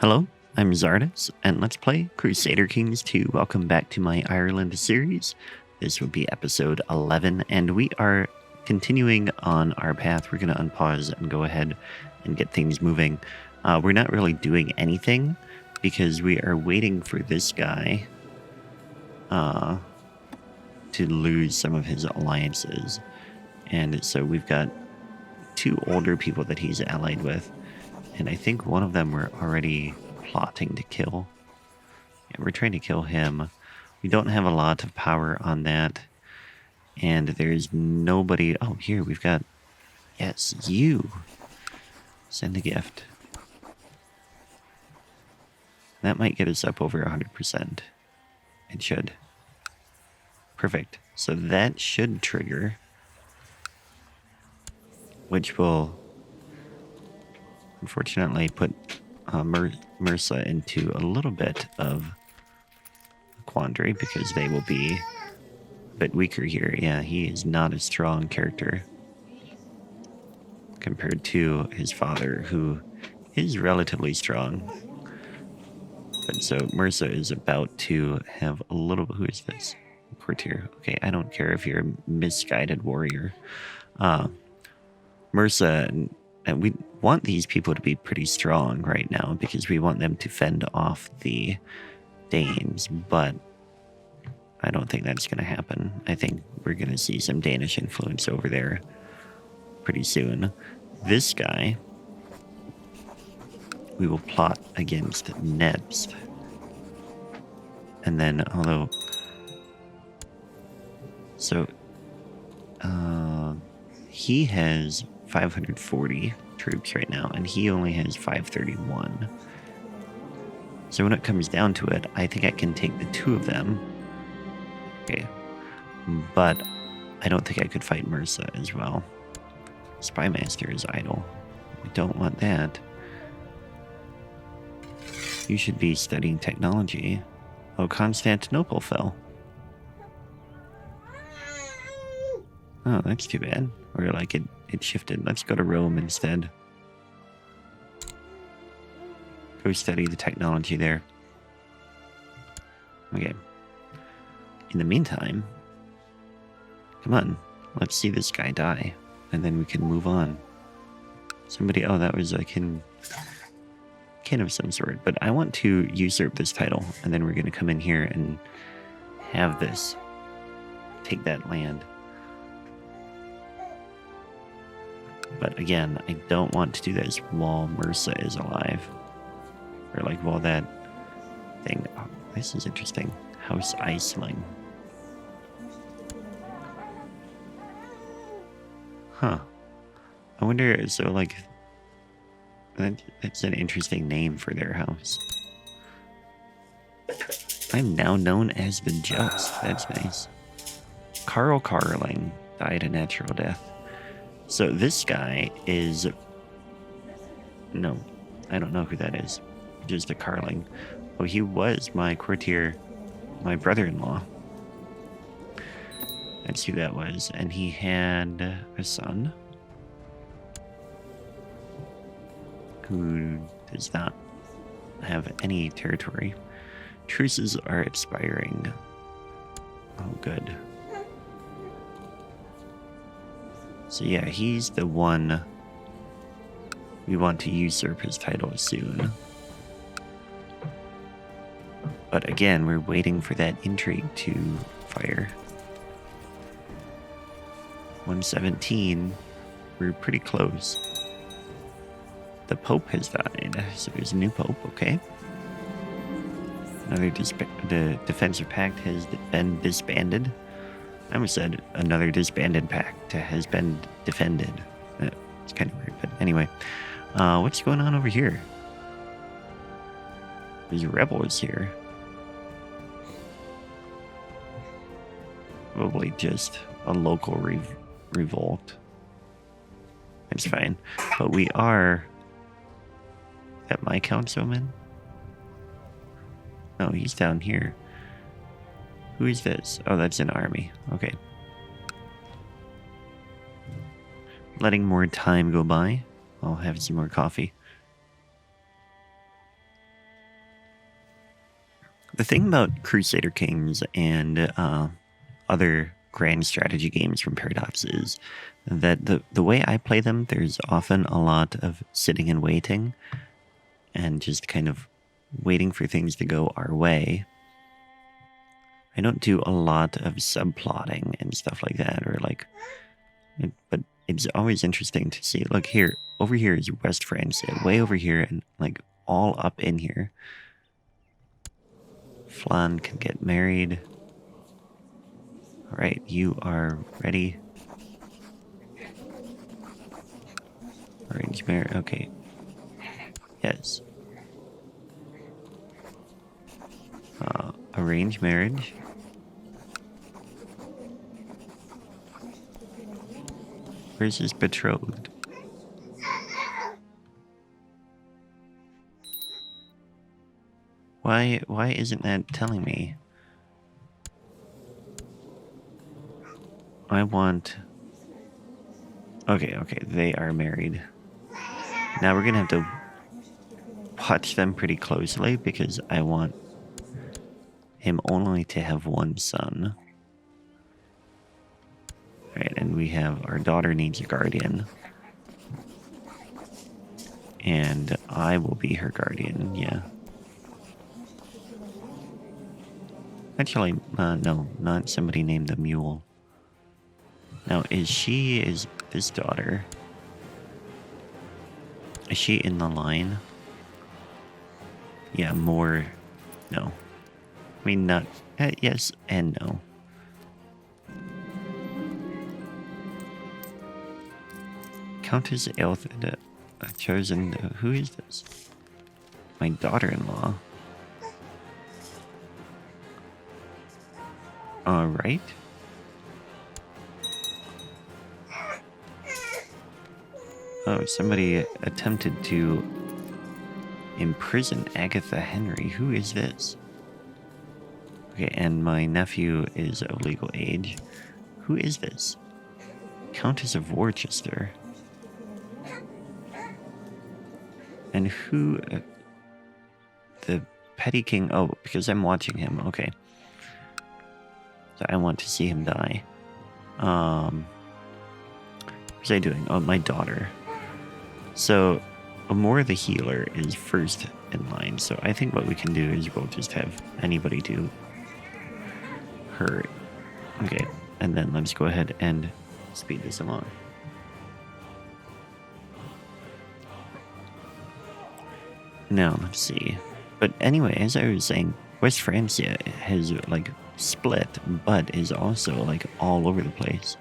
Hello, I'm Zardes, and let's play Crusader Kings 2. Welcome back to my Ireland series. This will be episode 11, and we are continuing on our path. We're going to unpause and go ahead and get things moving. We're not really doing anything because we are waiting for this guy to lose some of his alliances. And so we've got two older people that he's allied with. And I think one of them we're already plotting to kill. Yeah, we're trying to kill him. We don't have a lot of power on that. And there's nobody... Oh, here, we've got... Yes, you. Send a gift. That might get us up over 100%. It should. Perfect. So that should trigger. Which will... unfortunately put Mursa into a little bit of a quandary because they will be a bit weaker here. Yeah, he is not a strong character compared to his father, who is relatively strong. But so Mursa is about to have a little... Who is this? Courtier. Okay, I don't care if you're a misguided warrior. Mursa... And we want these people to be pretty strong right now because we want them to fend off the Danes, but I don't think that's going to happen. I think we're going to see some Danish influence over there pretty soon. This guy, we will plot against next. And then, although... So, he has 540 troops right now, and he only has 531. So when it comes down to it, I think I can take the two of them. Okay. But I don't think I could fight Mursa as well. Spymaster is idle. We don't want that. You should be studying technology. Oh, Constantinople fell. Oh, that's too bad. Or like it shifted. Let's go to Rome instead. Go study the technology there. Okay. In the meantime, come on. Let's see this guy die. And then we can move on. Somebody... Oh, that was a kin of some sort. But I want to usurp this title. And then we're going to come in here and have this. Take that land. But again, I don't want to do this while Mursa is alive. Or like while that thing... Oh, this is interesting. House Iceling. Huh. I wonder... So like... That's an interesting name for their house. I'm now known as the Just. That's nice. Carl Carling died a natural death. So this guy is... No, I don't know who that is. Just a Carling. Oh, he was my courtier, my brother-in-law. That's who that was. And he had a son who does not have any territory. Truces are expiring. Oh, good. So yeah, he's the one we want to usurp his title soon. But again, we're waiting for that intrigue to fire. 117. We're pretty close. The Pope has died, so there's a new Pope, okay. Another defensive pact has been disbanded. I almost said another disbanded pact has been defended. It's kind of weird, but anyway. What's going on over here? There's rebels here. Probably just a local revolt. That's fine. But we are... At my councilman? No, he's down here. Who is this? Oh, that's an army. Okay. Letting more time go by. I'll have some more coffee. The thing about Crusader Kings and other grand strategy games from Paradox is that the way I play them, there's often a lot of sitting and waiting and just kind of waiting for things to go our way. I don't do a lot of subplotting and stuff like that, or like, but it's always interesting to see. Look here, over here is West France, way over here, and like all up in here. Flan can get married. All right, you are ready. Arrange marriage. Okay. Yes. Arrange marriage. Where's his betrothed? Why isn't that telling me? I want... Okay, they are married. Now we're gonna have to watch them pretty closely because I want him only to have one son. Right, and we have our daughter needs a guardian. And I will be her guardian, yeah. Actually, no, not somebody named the mule. Now, is this daughter? Is she in the line? Yeah, more, no. I mean, not, yes and no. Countess Aildobur, chosen, who is this? My daughter-in-law. Alright. Oh, somebody attempted to imprison Agatha Henry. Who is this? Okay, and my nephew is of legal age. Who is this? Countess of Worcester. And who... the petty king... Oh, because I'm watching him. Okay. So I want to see him die. What's I doing? Oh, my daughter. So, Amora the healer is first in line. So I think what we can do is we'll just have anybody do her. Okay, and then let's go ahead and speed this along. Now, let's see. But anyway, as I was saying, West Francia has, like, split, but is also, like, all over the place.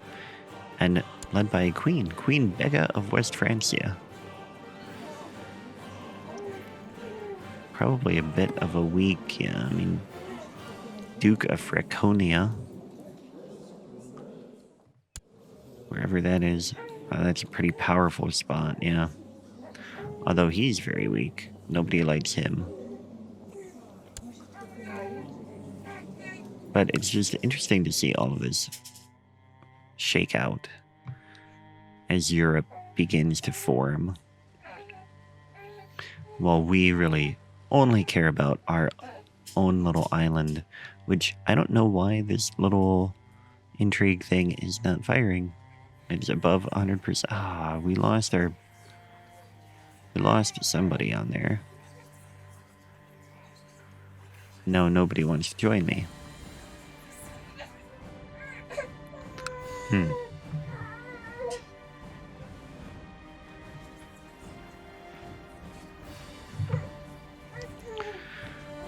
And led by a queen, Queen Bega of West Francia. Probably a bit of a weak, yeah, I mean, Duke of Franconia. Wherever that is. That's a pretty powerful spot, yeah. Although he's very weak. Nobody likes him. But it's just interesting to see all of this shake out as Europe begins to form. While we really only care about our own little island, which I don't know why this little intrigue thing is not firing. It's above 100%. Ah, we lost somebody on there. No, nobody wants to join me.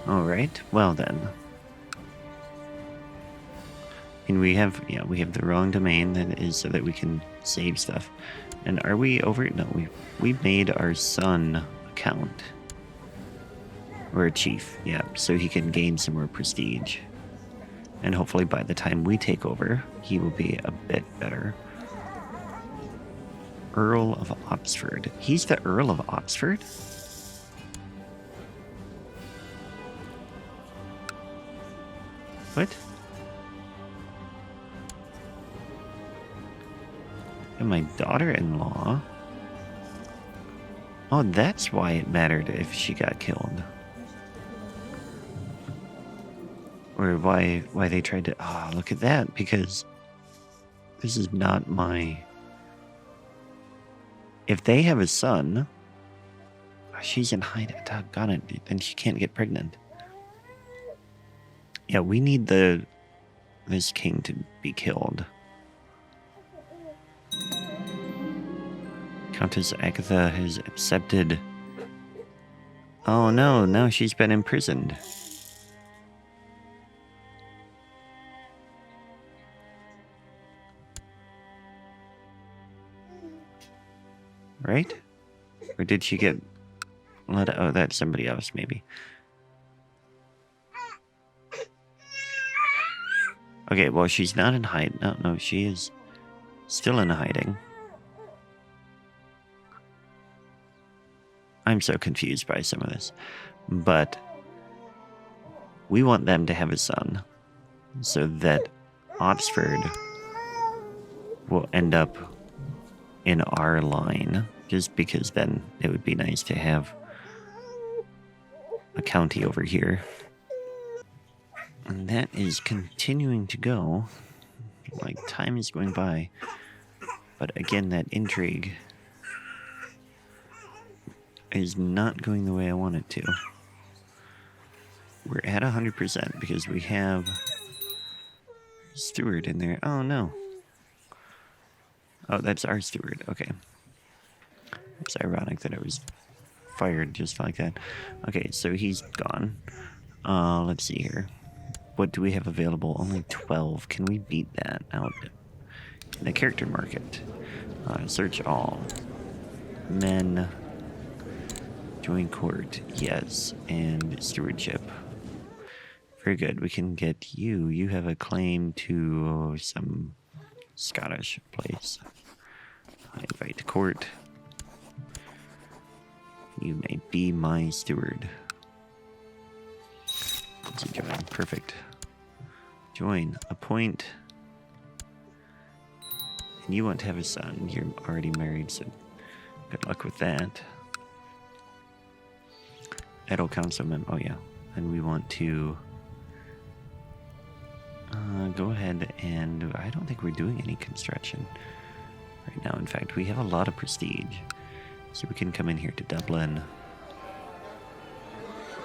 Alright, well then. And we have the wrong domain that is so that we can save stuff. And are we over? No, we made our son a count. Or a chief, yeah, so he can gain some more prestige. And hopefully by the time we take over, he will be a bit better. Earl of Oxford. He's the Earl of Oxford? What? And my daughter-in-law? Oh, that's why it mattered if she got killed. Or why they tried to... Oh, look at that, because this is not my... If they have a son, she's in hiding. Doggone it, then she can't get pregnant. Yeah, we need this king to be killed. Countess Agatha has accepted... Oh no, now she's been imprisoned. Right? Or did she get... Oh, that's somebody else, maybe. Okay, well, she's not in hiding. No, she is still in hiding. I'm so confused by some of this. But we want them to have a son so that Oxford will end up in our line, just because then it would be nice to have a county over here. And that is continuing to go. Like, time is going by. But again, that intrigue is not going the way I want it to. We're at 100% because we have steward in there. Oh, no. Oh, that's our steward. Okay. It's ironic that it was fired just like that. Okay, so he's gone. Let's see here. What do we have available? Only 12. Can we beat that out in the character market? Search all. Men. Join court. Yes. And stewardship. Very good. We can get you. You have a claim to some Scottish place. I invite to court. You may be my steward. Let's see, join. Perfect. Join. Appoint. And you want to have a son. You're already married, so good luck with that. Idle councilman. Oh, yeah. And we want to go ahead and... I don't think we're doing any construction right now. In fact, we have a lot of prestige. So we can come in here to Dublin.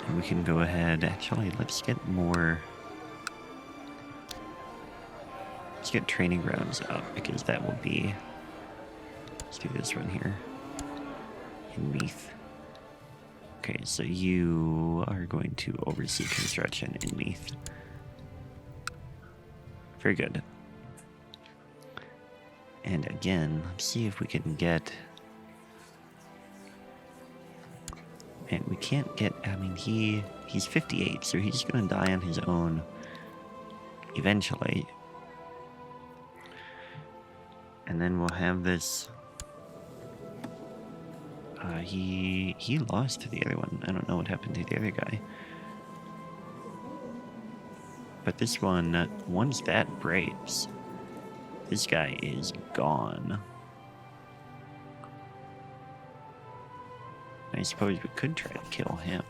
And we can go ahead... Actually, let's get more... Let's get training grounds up, because that will be... Let's do this one here. In Meath. Okay, so you are going to oversee construction in Meath. Very good. And again, let's see if we can get... And we can't get... I mean, he's 58, so he's going to die on his own eventually. And then we'll have this... he lost to the other one. I don't know what happened to the other guy. But this one, once that breaks, this guy is gone. I suppose we could try to kill him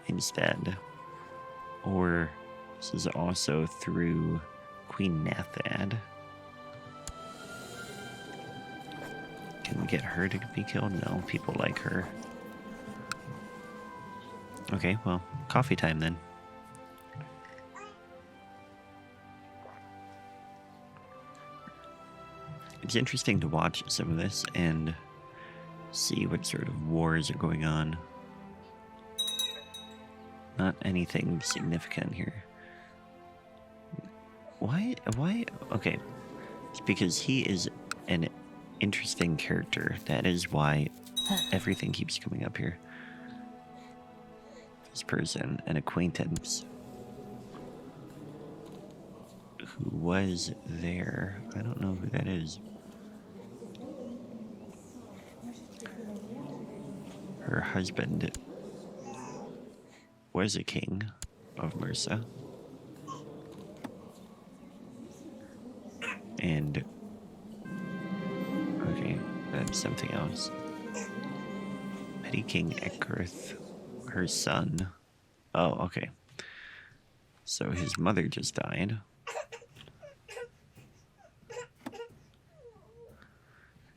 instead. Or this is also through Queen Nathad. Can we get her to be killed? No, people like her. Okay, well, coffee time then. It's interesting to watch some of this and see what sort of wars are going on. Not anything significant here. Why? Okay, it's because he is an interesting character. That is why everything keeps coming up here. This person, an acquaintance who was there. I don't know who that is. Her husband was a king of Mercia. And okay, that's something else. Petty King Eckhirth, her son, Oh, okay. So his mother just died.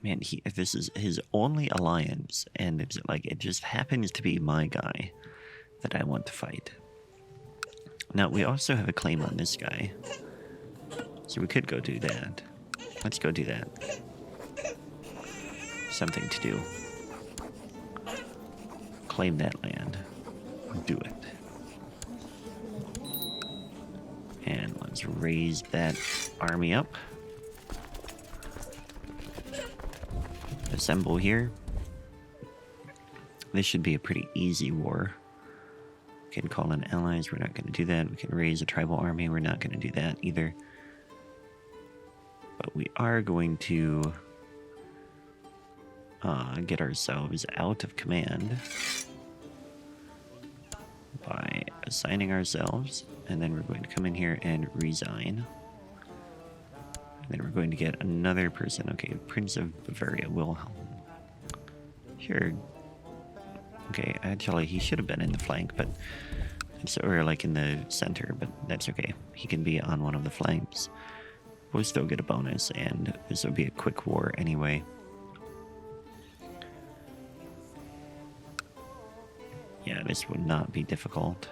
Man, this is his only alliance, and it's like it just happens to be my guy that I want to fight. Now, we also have a claim on this guy, so we could go do that. Let's go do that. Something to do. Claim that land. Do it. And let's raise that army up. Assemble here. This should be a pretty easy war. We can call in allies. We're not going to do that. We can raise a tribal army. We're not going to do that either. But we are going to get ourselves out of command by assigning ourselves, and then we're going to come in here and resign. And then we're going to get another person. Okay, Prince of Bavaria, Wilhelm. Sure. Okay, actually, he should have been in the flank, but or like in the center, but that's okay. He can be on one of the flanks. We'll still get a bonus, and this will be a quick war anyway. Yeah, this will not be difficult.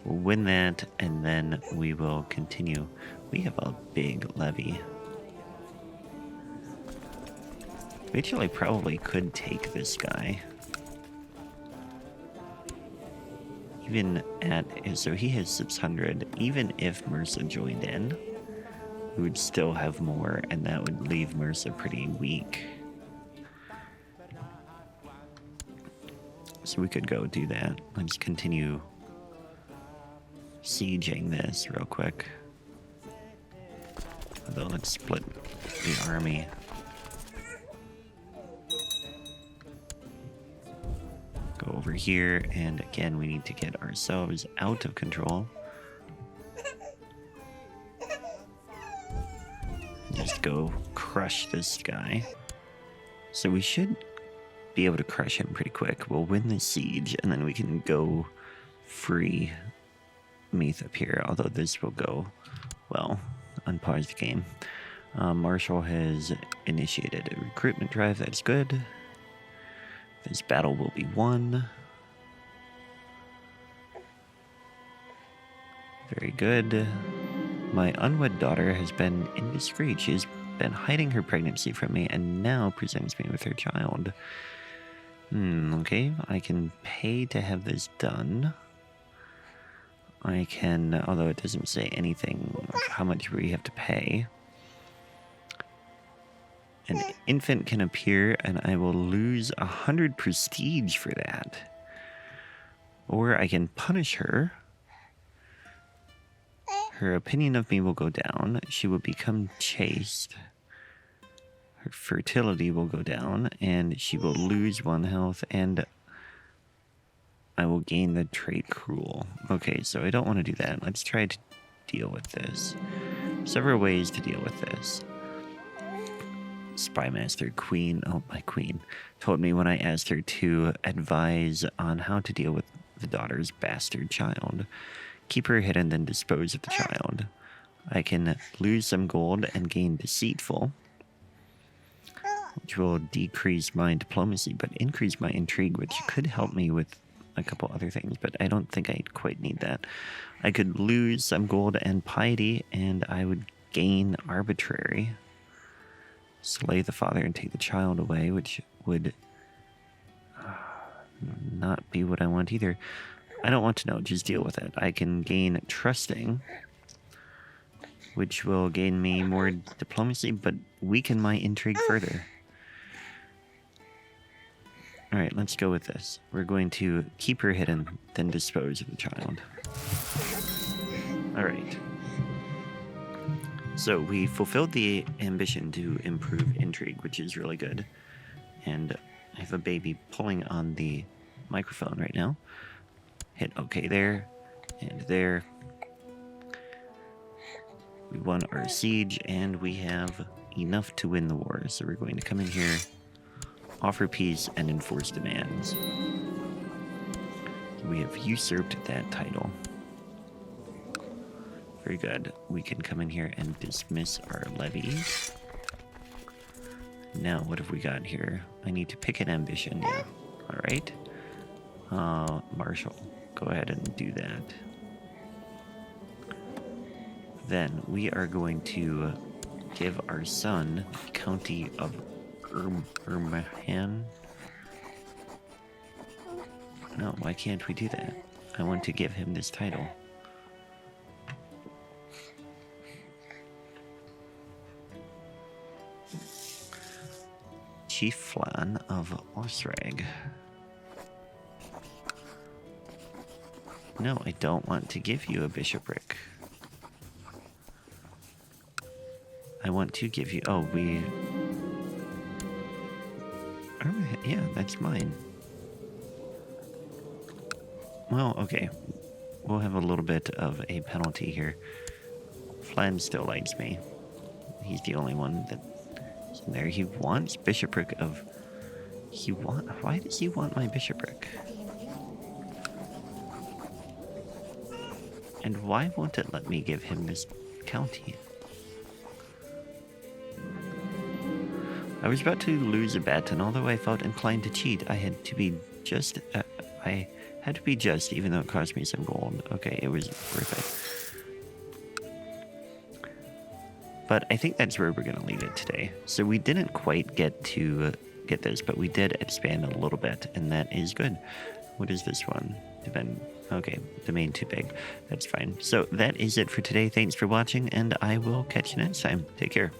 We'll win that, and then we will continue. We have a big levy. We actually probably could take this guy. Even at, so he has 600. Even if Mercia joined in, we would still have more, and that would leave Mercia pretty weak. So we could go do that. Let's continue sieging this real quick. Although, let's split the army. Go over here, and again, we need to get ourselves out of control. Just go crush this guy. So we should be able to crush him pretty quick. We'll win the siege, and then we can go free Meath up here, although this will go, well, unpause the game. Marshall has initiated a recruitment drive. That's good. This battle will be won. Very good. My unwed daughter has been indiscreet. She has been hiding her pregnancy from me and now presents me with her child. Okay, I can pay to have this done. I can, although it doesn't say anything of how much we have to pay. An infant can appear, and I will lose 100 prestige for that. Or I can punish her. Her opinion of me will go down. She will become chaste. Her fertility will go down, and she will lose 1 health, and I will gain the trait cruel. Okay, so I don't want to do that. Let's try to deal with this. Several ways to deal with this. Spymaster Queen, oh, my queen, told me when I asked her to advise on how to deal with the daughter's bastard child. Keep her hidden, then dispose of the child. I can lose some gold and gain deceitful, which will decrease my diplomacy, but increase my intrigue, which could help me with a couple other things, but I don't think I quite need that. I could lose some gold and piety, and I would gain arbitrary. Slay the father and take the child away, which would not be what I want either. I don't want to know, just deal with it. I can gain trusting, which will gain me more diplomacy, but weaken my intrigue further. Alright, let's go with this. We're going to keep her hidden, then dispose of the child. Alright. So we fulfilled the ambition to improve intrigue, which is really good. And I have a baby pulling on the microphone right now. Hit OK there, and there. We won our siege, and we have enough to win the war. So we're going to come in here, offer peace, and enforce demands. we have usurped that title. Very good. We can come in here and dismiss our levies. Now, what have we got here? I need to pick an ambition. Yeah. All right. Marshal, go ahead and do that. Then we are going to give our son the county of Urmahan. No, why can't we do that? I want to give him this title. Chief Flan of Osrag. No, I don't want to give you a bishopric. I want to give you... Oh, we... Yeah, that's mine. Well, okay. We'll have a little bit of a penalty here. Flan still likes me. He's the only one that's in there. He wants bishopric of... Why does he want my bishopric? And why won't it let me give him this county? I was about to lose a bet, and although I felt inclined to cheat, I had to be just... I had to be just, even though it cost me some gold. Okay, it was worth it. But I think that's where we're going to leave it today. So we didn't quite get to get this, but we did expand a little bit, and that is good. What is this one? Okay, domain too big. That's fine. So that is it for today. Thanks for watching, and I will catch you next time. Take care.